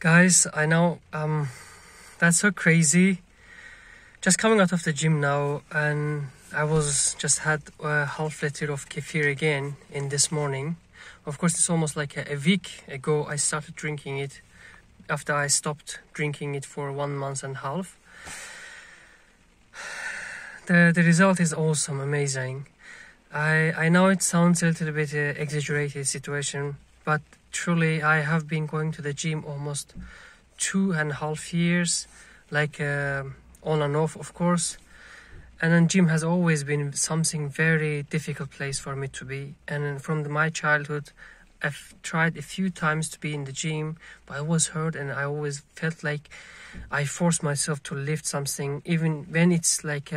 Guys, I know that's so crazy. Just coming out of the gym now, and I was just had a half liter of kefir again in this morning. Of course, it's almost like a week ago I started drinking it after I stopped drinking it for 1 month and a half. The result is awesome, amazing. I know it sounds a little bit exaggerated situation, but truly I have been going to the gym almost 2.5 years, like on and off, of course. And then gym has always been something very difficult place for me to be. And from my childhood, I've tried a few times to be in the gym, but I was hurt and I always felt like I forced myself to lift something, even when it's like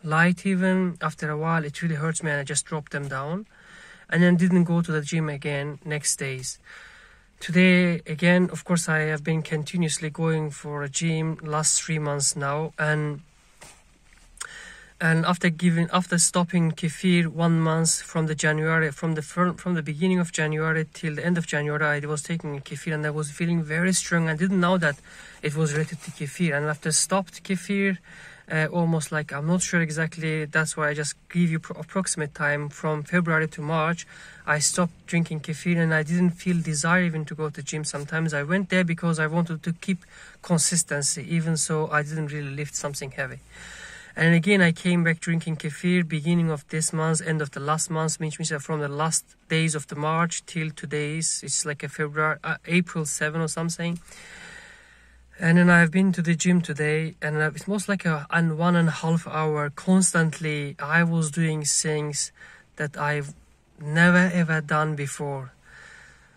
light. Even after a while, it really hurts me and I just drop them down. And then didn't go to the gym again next days. Today again, of course, I have been continuously going for a gym last 3 months now, and after stopping kefir 1 month from the beginning of January till the end of January, I was taking a kefir and I was feeling very strong. I didn't know that it was related to kefir, and after stopped kefir, almost like, I'm not sure exactly, that's why I just give you approximate time, from February to March I stopped drinking kefir and I didn't feel desire even to go to the gym. Sometimes I went there because I wanted to keep consistency, even so I didn't really lift something heavy. And again I came back drinking kefir beginning of this month, end of the last month, which means from the last days of the March till today's, it's like a April 7 or something. And then I've been to the gym today, and it's most like a 1.5 hour constantly. I was doing things that I've never ever done before.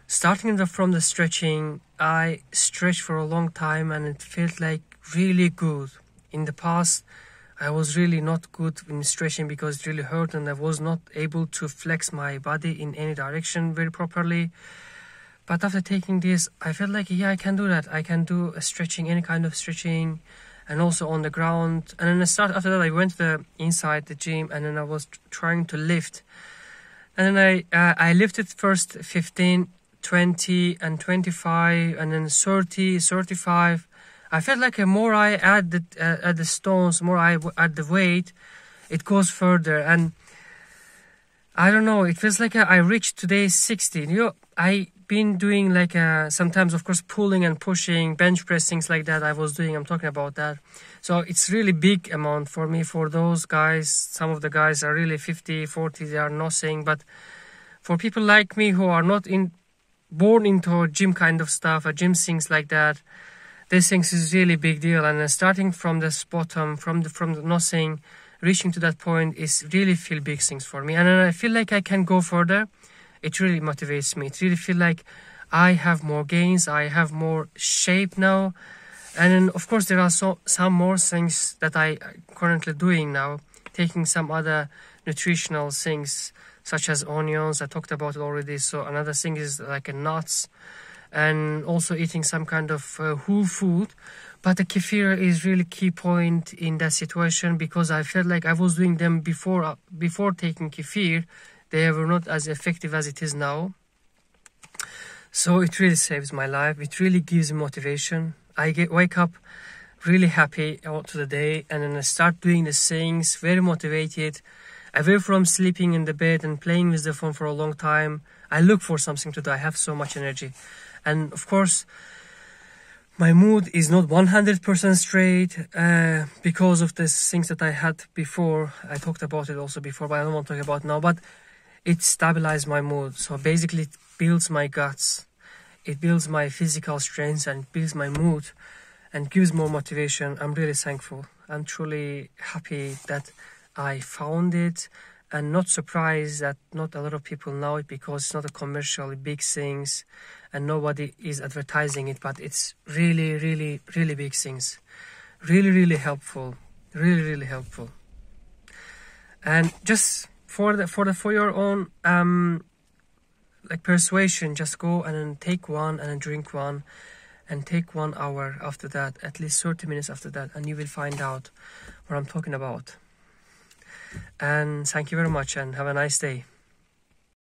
Starting from the stretching, I stretched for a long time and it felt like really good. In the past, I was really not good in stretching because it really hurt and I was not able to flex my body in any direction very properly. But after taking this, I felt like, yeah, I can do that. I can do a stretching, any kind of stretching, and also on the ground. And then after that, I went to inside the gym, and then I was trying to lift. And then I lifted first 15, 20, and 25, and then 30, 35. I felt like the more I add the stones, more I add the weight, it goes further. And I don't know, it feels like I reached today 60. I been doing like sometimes, of course, pulling and pushing, bench press, things like that I'm talking about that. So it's really big amount for me. For those guys, some of the guys are really 50, 40, they are nothing. But for people like me who are not born into gym kind of stuff, or gym things like that, this things is really big deal. And starting from this bottom, from the nothing, reaching to that point is really feel big things for me. And then I feel like I can go further. It really motivates me. It really feel like I have more gains. I have more shape now. And then, of course, there are some more things that I currently doing now. Taking some other nutritional things, such as onions. I talked about it already. So another thing is like nuts. And also eating some kind of whole food. But the kefir is really key point in that situation, because I felt like I was doing them before taking kefir. They were not as effective as it is now. So it really saves my life. It really gives me motivation. I wake up really happy to the day, and then I start doing the things, very motivated. Away from sleeping in the bed and playing with the phone for a long time, I look for something to do. I have so much energy. And of course, my mood is not 100% straight because of the things that I had before. I talked about it also before, but I don't want to talk about it now. But it stabilized my mood. So basically it builds my guts. It builds my physical strength and builds my mood and gives more motivation. I'm really thankful. I'm truly happy that I found it, and not surprised that not a lot of people know it, because it's not a commercially big things and nobody is advertising it, but it's really, really, really big things. Really, really helpful. Really, really helpful. And just for your own like persuasion, just go and then take one and then drink one, and take 1 hour after that, at least 30 minutes after that, and you will find out what I'm talking about. And thank you very much, and have a nice day.